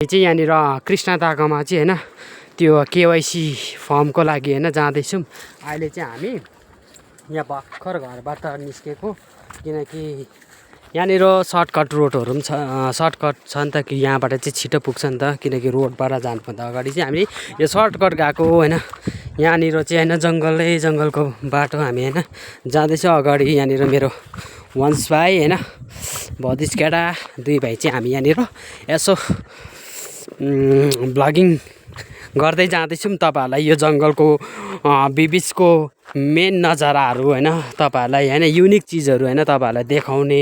चाहिँ यहाँनिर कृष्ण दागामा चाहिँ होइन त्यो केवाइसी फर्मको लागि होइन जाँदैछौँ। अहिले चाहिँ हामी यहाँ भर्खर घरबाट निस्केको, किनकि यहाँनिर सर्टकट रोडहरू पनि छ, सर्टकट छ नि त कि यहाँबाट चाहिँ छिटो पुग्छ नि त, किनकि रोडबाट जानुभन्दा अगाडि चाहिँ हामी यो सर्टकट गएको होइन। यहाँनिर चाहिँ होइन जङ्गलको बाटो हामी होइन जाँदैछौँ। अगाडि यहाँनिर मेरो वंश भाइ होइन भदिस केटा दुई भाइ चाहिँ हामी यहाँनिर यसो भ्लगिङ गर्दै जाँदैछौँ। तपाईँहरूलाई यो जङ्गलको बिचको मेन नजाराहरू होइन तपाईँहरूलाई होइन युनिक चिजहरू होइन तपाईँहरूलाई देखाउने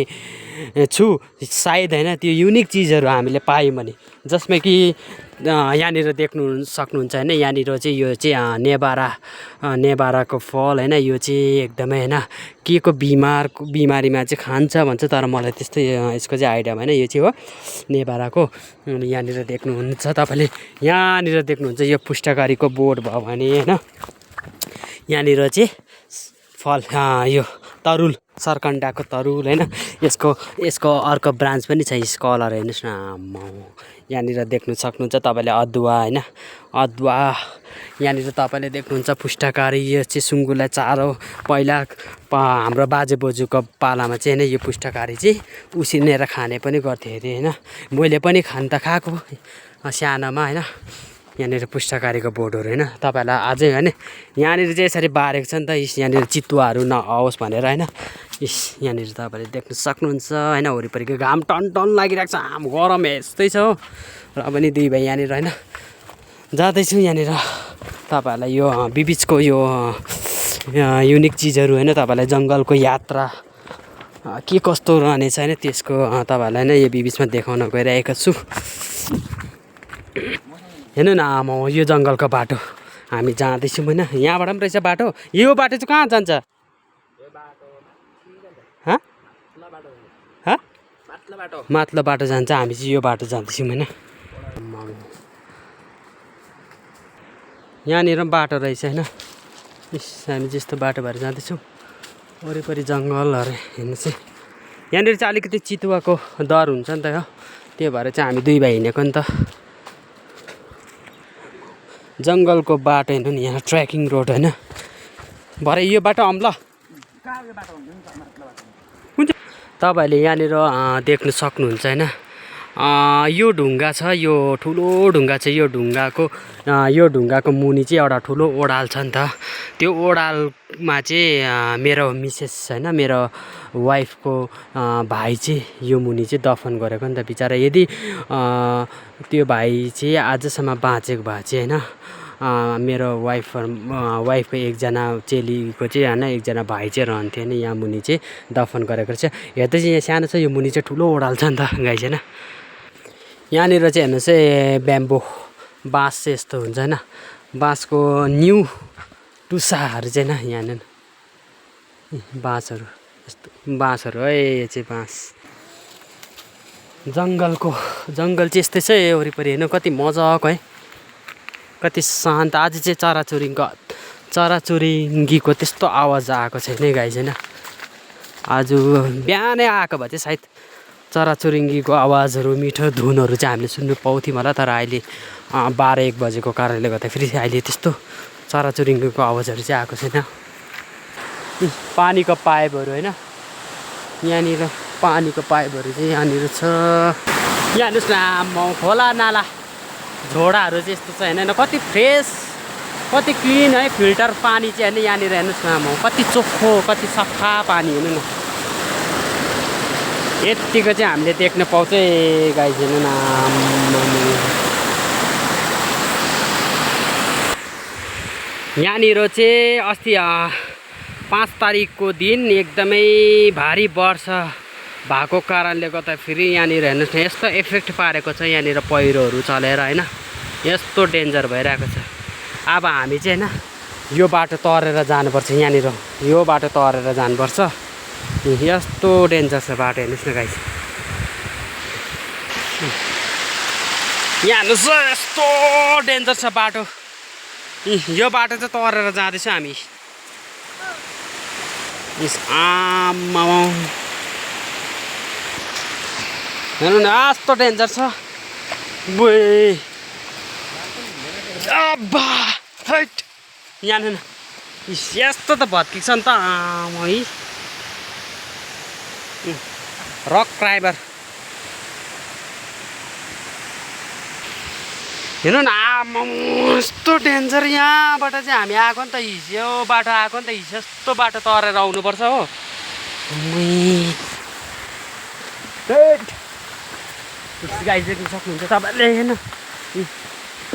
छु। सायद होइन त्यो युनिक चिजहरू हामीले पायौँ भने, जसमा कि यहाँनिर देख्नु सक्नुहुन्छ होइन। यहाँनिर चाहिँ यो चाहिँ नेबाराको फल होइन। यो चाहिँ एकदमै होइन के को बिमारीमा चाहिँ खान्छ भन्छ, तर मलाई त्यस्तै यसको चाहिँ आइडिया भएन। यो चाहिँ हो नेबाराको। यहाँनिर देख्नुहुन्छ तपाईँले, यहाँनिर देख्नुहुन्छ यो पुस्तकारीको बोर्ड भयो भने होइन। यहाँनिर चाहिँ फल यो तरुल, सरकन्डाको तरुल होइन। यसको अर्को ब्रान्च पनि छ, स्कलर हेर्नुहोस् न। यहाँनिर देख्नु सक्नुहुन्छ तपाईँले अदुवा होइन, अदुवा। यहाँनिर तपाईँले देख्नुहुन्छ पुस्तकारी। यो चाहिँ सुँगुरलाई चारो पहिला हाम्रो बाजे बोजूको पालामा चाहिँ होइन यो पुस्तकारी चाहिँ उसिनेर खाने पनि गर्थ्यो अरे होइन। मैले पनि खान त खाएको सानोमा होइन। यहाँनिर पुस्तकारीको बोर्डहरू होइन तपाईँहरूलाई अझै होइन। यहाँनिर चाहिँ यसरी बारेको छ नि त, यहाँनिर चितुवाहरू नआओस् भनेर होइन। यहाँनिर तपाईँले देख्न सक्नुहुन्छ होइन। वरिपरिको घाम टन लागिरहेको छ, घाम गरम यस्तै छ हो। र पनि दुई भाइ यहाँनिर होइन जाँदैछौँ। यहाँनिर तपाईँहरूलाई यो बिचको यो युनिक चिजहरू होइन, तपाईँलाई जङ्गलको यात्रा के कस्तो रहनेछ होइन, त्यसको तपाईँहरूलाई नै यो बिचमा देखाउन गइरहेको छु। हेर्नु न आमा, यो जङ्गलको बाटो हामी जाँदैछौँ होइन। यहाँबाट पनि रहेछ बाटो। यो बाटो चाहिँ कहाँ जान्छ? माथिल्लो बाटो जान्छ। हामी चाहिँ यो बाटो जाँदैछौँ होइन। यहाँनिर बाटो रहेछ होइन। हामी जस्तो बाटो भएर जाँदैछौँ। वरिपरि जङ्गलहरू हेर्नु चाहिँ। यहाँनिर चाहिँ अलिकति चितुवाको डर हुन्छ नि त हो, त्यो भएर चाहिँ हामी दुई भाइ हिँडेको नि त। जङ्गलको बाटो हेर्नु नि, यहाँ ट्रेकिङ रोड होइन। भरे यो बाटो ल तपाईँहरूले यहाँनिर देख्नु सक्नुहुन्छ होइन। यो ढुङ्गा छ, यो ठुलो ढुङ्गा छ। यो ढुङ्गाको मुनि चाहिँ एउटा ठुलो ओडाल छ नि त। त्यो ओडालमा चाहिँ मेरो मिसेस होइन, मेरो वाइफको भाइ चाहिँ यो मुनि चाहिँ दफन गरेको नि त बिचरा। यदि त्यो भाइ चाहिँ आजसम्म बाँचेको भए चाहिँ होइन, मेरो वाइफको एकजना चेलीको चाहिँ होइन एकजना भाइ चाहिँ रहन्थ्यो होइन। यहाँ मुनि चाहिँ दफन गरेको छ। हेर्दा चाहिँ यहाँ सानो छ, यो मुनि चाहिँ ठुलो ओडाल छ नि त गाई छैन। यहाँनिर चाहिँ हेर्नुहोस् है, ब्याम्बो बाँस चाहिँ यस्तो हुन्छ होइन। बाँसको न्यु टुसाहरू चाहिँ होइन। यहाँनिर बाँसहरू यस्तो बाँसहरू है, यो चाहिँ बाँस। जङ्गल चाहिँ यस्तै छ वरिपरि हेर्नु, कति मजाको है, कति शान्त। आज चाहिँ चराचुरुङ्गीको त्यस्तो आवाज आएको छैन गाई छैन। आज बिहानै आएको भए चाहिँ सायद चराचुरुङ्गीको आवाजहरू, मिठो धुनहरू चाहिँ हामीले सुन्नु पाउँथ्यौँ होला। तर अहिले 12-1 बजेको कारणले गर्दाखेरि अहिले त्यस्तो चराचुरुङ्गीको आवाजहरू चाहिँ आएको छैन। पानीको पाइपहरू होइन, यहाँनिर पानीको पाइपहरू चाहिँ यहाँनिर छ। यहाँ हेर्नुहोस् न, खोला नाला झोडाहरू चाहिँ यस्तो छ होइन। कति फ्रेस, कति क्लिन है, फिल्टर पानी चाहिँ होइन। यहाँनिर हेर्नुहोस् न, कति चोखो, कति सफा पानी हेर्नु न। यत्तिको चाहिँ हामीले देख्न पाउँछ गाई हेर्नु न। यहाँनिर चाहिँ अस्ति 5 तारिकको दिन एकदमै भारी वर्षा भएको कारणले गर्दा फेरि यहाँनिर हेर्नुहोस् न यस्तो इफेक्ट पारेको छ। यहाँनिर पहिरोहरू चलेर होइन यस्तो डेन्जर भइरहेको छ। अब हामी चाहिँ होइन यो बाटो तरेर जानुपर्छ। यहाँनिर यो बाटो तरेर जानुपर्छ। यस्तो डेन्जर छ बाटो हेर्नुहोस् न गाइस। यहाँ हेर्नुहोस् यस्तो डेन्जर छ बाटो। यो बाटो चाहिँ तरेर जाँदैछ हामी। आम्मा हेर्नु न यस्तो डेन्जर छ। बोय अब्बा हैट यहाँ हेर्नु यस्तो त भत्किन्छ नि त आमै रक क्राइबर हेर्नु न आमा यस्तो डेन्जर यहाँबाट चाहिँ हामी आएको नि त हिजो बाटो आएको नि त हिजो यस्तो बाटो तरेर आउनुपर्छ हो गाई देख्न सक्नुहुन्छ तपाईँले हेर्नु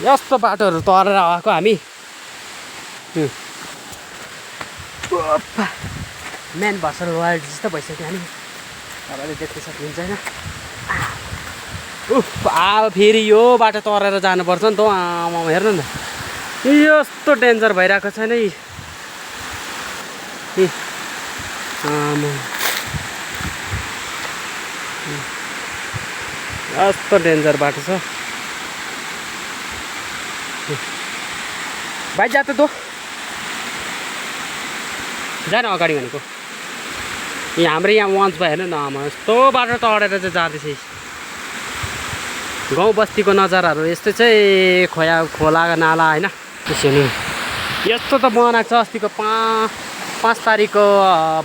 यस्तो बाटोहरू तरेर आएको हामी मेन भर्सल वर्ल्ड जस्तो भइसक्यो हामी तपाईँले देख्न सक्नुहुन्छ होइन अब फेरि यो बाटो तरेर जानुपर्छ नि त आमा हेर्नु न यस्तो डेन्जर भइरहेको छ नि यस्तो डेन्जर बाटो छ भाइ जा त जान अगाडि भनेको हाम्रो यहाँ वन्स भयो हेर्नु न आमा यस्तो बाटो तडेर चाहिँ जाँदैछ गाउँ बस्तीको नजाराहरू यस्तै चाहिँ खोला नाला होइन त्यसो यस्तो त बनाएको छ अस्तिको 5 तारिकको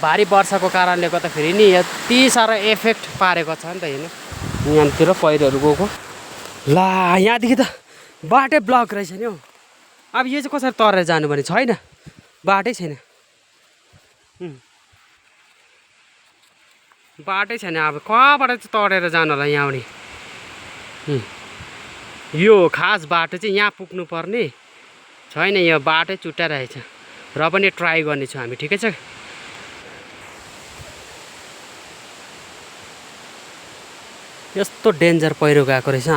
भारी वर्षाको कारणले गर्दाखेरि नि यति साह्रो इफेक्ट पारेको छ नि त हेर्नु यहाँतिर पहिरोहरू गएको ला यहाँदेखि त बाटै ब्लक रहेछ नि हौ अब यो चाहिँ कसरी तरेर जानु भने छैन बाटै छैन बाटै छैन अब कहाँबाट चाहिँ तरेर जानु होला यहाँ आउने यो खास बाटो चाहिँ यहाँ पुग्नु पर्ने छैन यो बाटै चुट्टाइरहेछ र पनि ट्राई गर्नेछौँ हामी ठिकै छ यस्तो डेन्जर पहिरो गएको रहेछ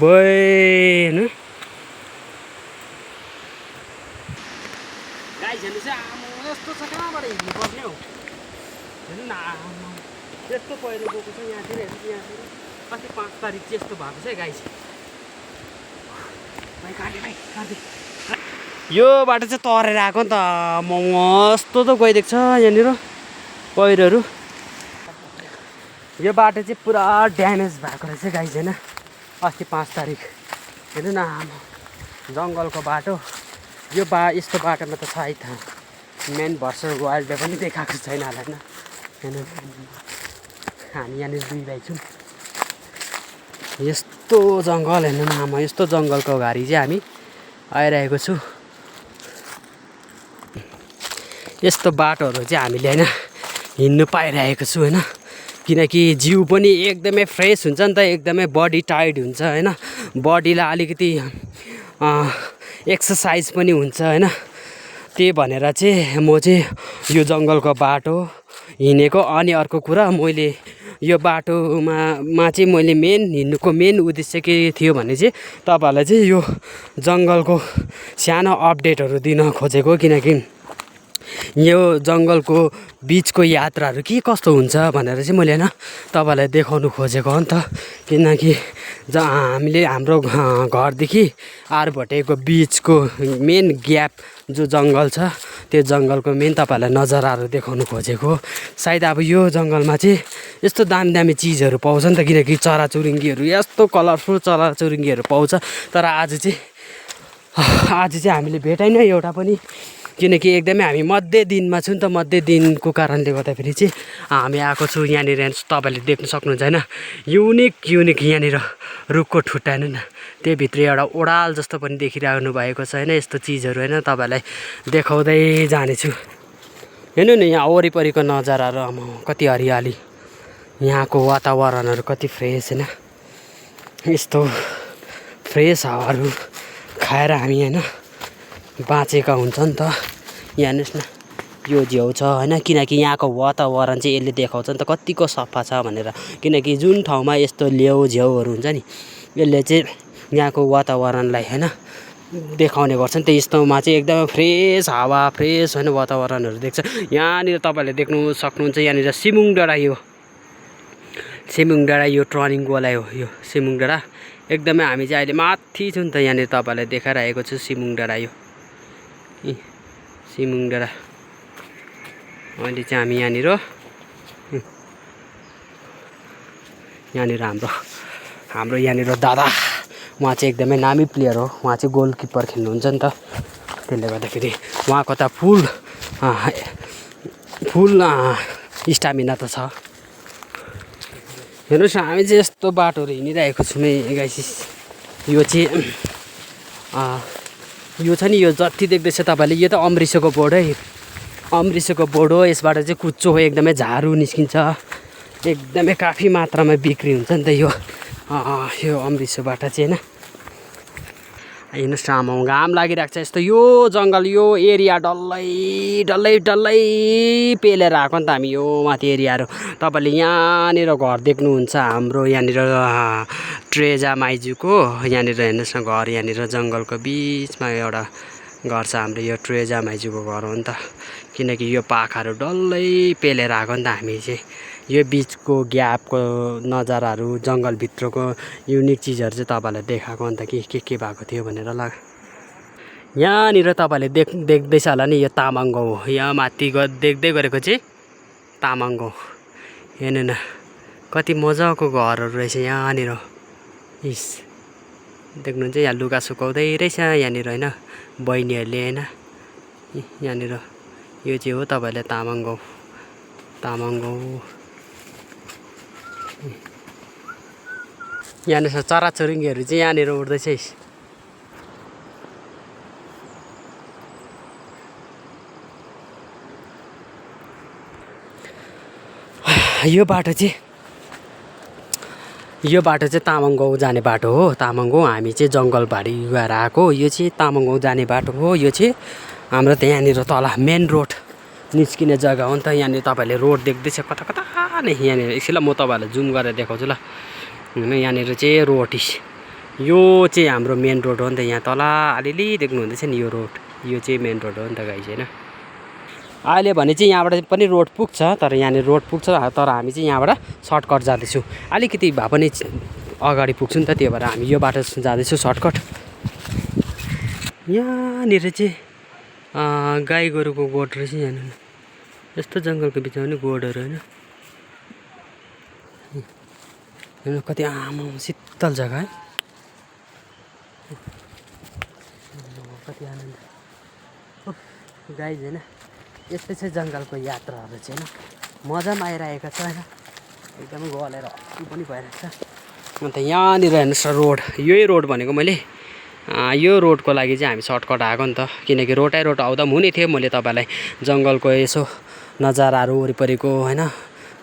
होइन गाइस हेर्नुहोस् है यस्तो छ कहाँबाट हिँड्नु पर्ने हौ हेर्नु न यस्तो पहिरो गएको छ यहाँतिर यहाँतिर कति 5 तारिक चाहिँ यस्तो भएको छ है गाइस यो बाटो चाहिँ तरेर आएको नि त यस्तो त गइदिएको छ यहाँनिर पहिरोहरू यो बाटो चाहिँ पुरा ड्यामेज भएको रहेछ गाइस होइन अस्ति 5 तारिक हेर्नु न जङ्गलको बाटो यो यस्तो बाटोमा त सायद मेन भर्सल वर्ल्डले पनि देखाएको छैन होला होइन हेर्नु हामी यहाँनिर 2 भाइ छौँ यस्तो जङ्गल हेर्नु न आमा यस्तो जङ्गलको घारी चाहिँ हामी आइरहेको छु यस्तो बाटोहरू चाहिँ हामीले होइन हिँड्नु पाइरहेको छु होइन किनकि जिउ पनि एकदमै फ्रेस हुन्छ नि त एकदमै बडी टाइट हुन्छ होइन बडीलाई अलिकति एक्सर्साइज पनि हुन्छ होइन त्यही भनेर चाहिँ म चाहिँ यो जङ्गलको बाटो हिँडेको अनि अर्को कुरा मैले यो बाटोमा चाहिँ मैले हिँड्नुको मेन उद्देश्य के थियो भने चाहिँ तपाईँहरूलाई चाहिँ यो जङ्गलको सानो अपडेटहरू दिन खोजेको किनकि यो जङ्गलको बिचको यात्राहरू के कस्तो हुन्छ भनेर चाहिँ मैले होइन तपाईँलाई देखाउनु खोजेको हो नि त किनकि हामीले हाम्रो घरदेखि आरभटेको बिचको मेन ग्याप जो जङ्गल छ त्यो जङ्गलको मेन तपाईँहरूलाई नजाराहरू देखाउनु खोजेको सायद अब यो जङ्गलमा चाहिँ यस्तो दामी दामी चिजहरू पाउँछ नि त किनकि चराचुरुङ्गीहरू यस्तो कलरफुल चराचुरुङ्गीहरू पाउँछ तर आज चाहिँ हामीले भेटाइन एउटा पनि किनकि एकदमै हामी मध्य दिनमा छौँ नि त मध्य दिनको कारणले गर्दाखेरि चाहिँ हामी आएको छु यहाँनिर तपाईँले देख्न सक्नुहुन्छ होइन युनिक यहाँनिर रुखको ठुटा हेर्नु न त्यहीभित्र एउटा ओडाल जस्तो पनि देखिरहनु भएको छ होइन यस्तो चिजहरू होइन तपाईँलाई देखाउँदै जानेछु हेर्नु न यहाँ वरिपरिको नजाराहरू आमा कति हरियाली यहाँको वातावरणहरू कति फ्रेस होइन यस्तो फ्रेस हावाहरू खाएर हामी होइन बाँचेका हुन्छ नि त यहाँ हेर्नुहोस् न यो झ्याउ छ होइन किनकि यहाँको वातावरण चाहिँ यसले देखाउँछ नि त कतिको सफा छ भनेर किनकि जुन ठाउँमा यस्तो लेउ झ्याउहरू हुन्छ नि यसले चाहिँ यहाँको वातावरणलाई होइन देखाउने गर्छ नि त यस्तोमा चाहिँ एकदमै फ्रेस हावा फ्रेस होइन वातावरणहरू देख्छ यहाँनिर तपाईँहरूले देख्नु सक्नुहुन्छ यहाँनिर सिमुङ डाँडा यो टर्निङवाला हो यो सिमुङ डाँडा एकदमै हामी चाहिँ अहिले माथि छु नि त यहाँनिर तपाईँलाई देखाइरहेको छु सिमुङ डाँडा यो सिमुङ डाँडा अहिले चाहिँ हामी यहाँनिर यहाँनिर हाम्रो यहाँनिर दादा उहाँ चाहिँ एकदमै नामी प्लेयर हो। उहाँ चाहिँ गोलकिपर खेल्नुहुन्छ नि त, त्यसले गर्दाखेरि उहाँको त फुल स्टामिना त छ। हेर्नुहोस् न, हामी चाहिँ यस्तो बाटोहरू हिँडिरहेको छौँ है गाइस। यो चाहिँ यो छ नि, यो जति देख्दैछ तपाईँले, यो त अम्रिसोको बोर्ड है, अम्रिसोको बोर्ड हो। यसबाट चाहिँ कुच्चो हो, एकदमै झारू निस्किन्छ, एकदमै काफी मात्रामा बिक्री हुन्छ नि त यो अम्रिसोबाट चाहिँ होइन। हेर्नुहोस् न, आमा घाम लागिरहेको छ यस्तो। यो जङ्गल, यो एरिया डल्लै पेलेर आएको नि त हामी यो माथि एरियाहरू। तपाईँले यहाँनिर घर देख्नुहुन्छ हाम्रो यहाँनिर ट्रेजा माइजूको। यहाँनिर हेर्नुहोस् न घर, यहाँनिर जङ्गलको बिचमा एउटा घर छ हाम्रो, यो ट्रेजा माइजूको घर हो नि त। किनकि यो पाखाहरू डल्लै पेलेर आएको नि त हामी चाहिँ। यो बिचको ग्यापको नजाराहरू, जङ्गलभित्रको युनिक चिजहरू चाहिँ तपाईँहरूलाई देखाएको अन्त के भएको थियो भनेर ल। यहाँनिर तपाईँले देख्दैछ होला नि, यो तामाङ गाउँ हो। यहाँ माथि देख्दै गरेको चाहिँ तामाङ गाउँ। हेर्नु न कति मजाको घरहरू रहेछ यहाँनिर। इस देख्नुहुन्छ, यहाँ लुगा सुकाउँदै रहेछ यहाँनिर होइन बहिनीहरूले होइन। यहाँनिर यो चाहिँ हो तपाईँले तामाङ गाउँ। यहाँनिर चराचुरुङ्गीहरू चाहिँ यहाँनिर उड्दैछ। यो बाटो चाहिँ तामाङ गाउँ जाने बाटो हो। तामाङ गाउँ हामी चाहिँ जङ्गलबारी गएर आएको। यो चाहिँ तामाङ गाउँ जाने बाटो हो। यो चाहिँ हाम्रो त्यहाँनिर तल मेन रोड निस्किने जग्गा हो नि त। यहाँनिर तपाईँहरूले रोड देख्दैछ कता नै। यहाँनिर एकछिन म तपाईँहरूलाई जुम गरेर देखाउँछु ल। होइन यहाँनिर चाहिँ रोड, यो चाहिँ हाम्रो मेन रोड हो नि त। यहाँ तल अलिअलि देख्नुहुँदैछ नि यो रोड, यो चाहिँ मेन रोड हो नि त गाइस होइन। अहिले भने चाहिँ यहाँबाट पनि रोड पुग्छ, तर यहाँनिर रोड पुग्छ, तर हामी चाहिँ यहाँबाट सर्टकट जाँदैछौँ। अलिकति भए पनि अगाडि पुग्छु नि त, त्यही भएर हामी यो बाटो जाँदैछौँ सर्टकट। यहाँनिर चाहिँ गाई गोरुको गोठ रहेछ यहाँनिर। यस्तो जङ्गलको बिचमा पनि गोठहरू होइन। हेर्नु कति आमा शीतल जग्गा है, कति आनन्द गाइज होइन। यस्तै चाहिँ जङ्गलको यात्राहरू चाहिँ होइन मजा पनि आइरहेको छ होइन, एकदमै गलेर हत्तु पनि भइरहेको छ। अन्त यहाँनिर हेर्नुहोस् रोड, यही रोड भनेको मैले यो रोडको लागि चाहिँ हामी सर्टकट आएको नि त। किनकि रोड आउँदा पनि हुने थियो, मैले तपाईँलाई जङ्गलको यसो नजाराहरू वरिपरिको होइन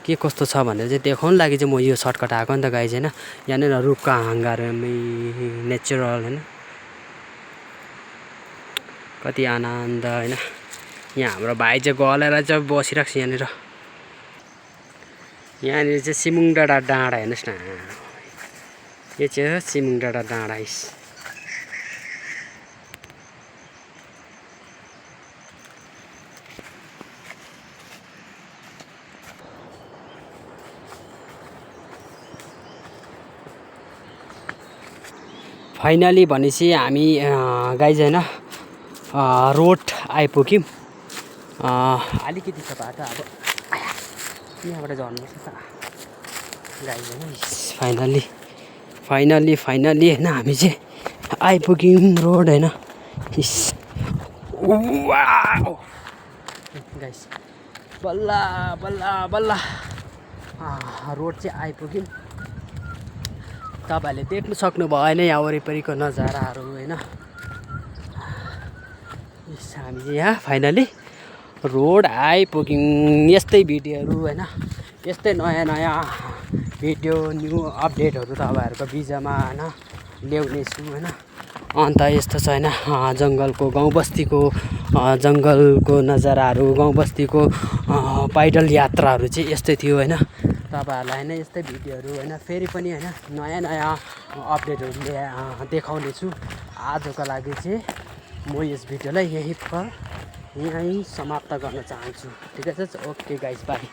के कस्तो छ भनेर चाहिँ देखाउनु लागि चाहिँ म यो सर्टकट आएको नि त गाइज होइन। यहाँनिर रुखका हाँगारमै नेचुरल होइन, कति आनन्द होइन। यहाँ हाम्रो भाइ चाहिँ गलेर चाहिँ बसिरहेको छ यहाँनिर। यहाँनिर चाहिँ सिमुङ डाँडा हेर्नुहोस् न, यो चाहिँ सिमुङ डाँडा फाइनली भनेपछि हामी गाइज होइन रोड आइपुग्यौँ। अलिकति छ बाटो, अब यहाँबाट झर्नुपर्छ त गाइज होइन। फाइनली होइन हामी चाहिँ आइपुग्यौँ रोड होइन। गाइस बल्ल रोड चाहिँ आइपुग्यौँ। तपाईँहरूले देख्नु सक्नु भएन यहाँ वरिपरिको नजाराहरू होइन। हामी चाहिँ यहाँ फाइनली रोड आइपुग्यौँ। यस्तै भिडियोहरू होइन, यस्तै नयाँ भिडियो न्यू अपडेटहरू तपाईँहरूको बिचमा होइन ल्याउने छु होइन। अन्त यस्तो छ होइन जङ्गलको गाउँ बस्तीको नजाराहरू, गाउँ बस्तीको पैदल यात्राहरू चाहिँ यस्तै थियो होइन। तपाईँहरूलाई होइन यस्तै भिडियोहरू होइन फेरि पनि होइन नयाँ अपडेटहरू देखाउने छु। आजको लागि चाहिँ म यस भिडियोलाई यहीँ समाप्त गर्न चाहन्छु। ठिकै छ, ओके गाइस, बाई।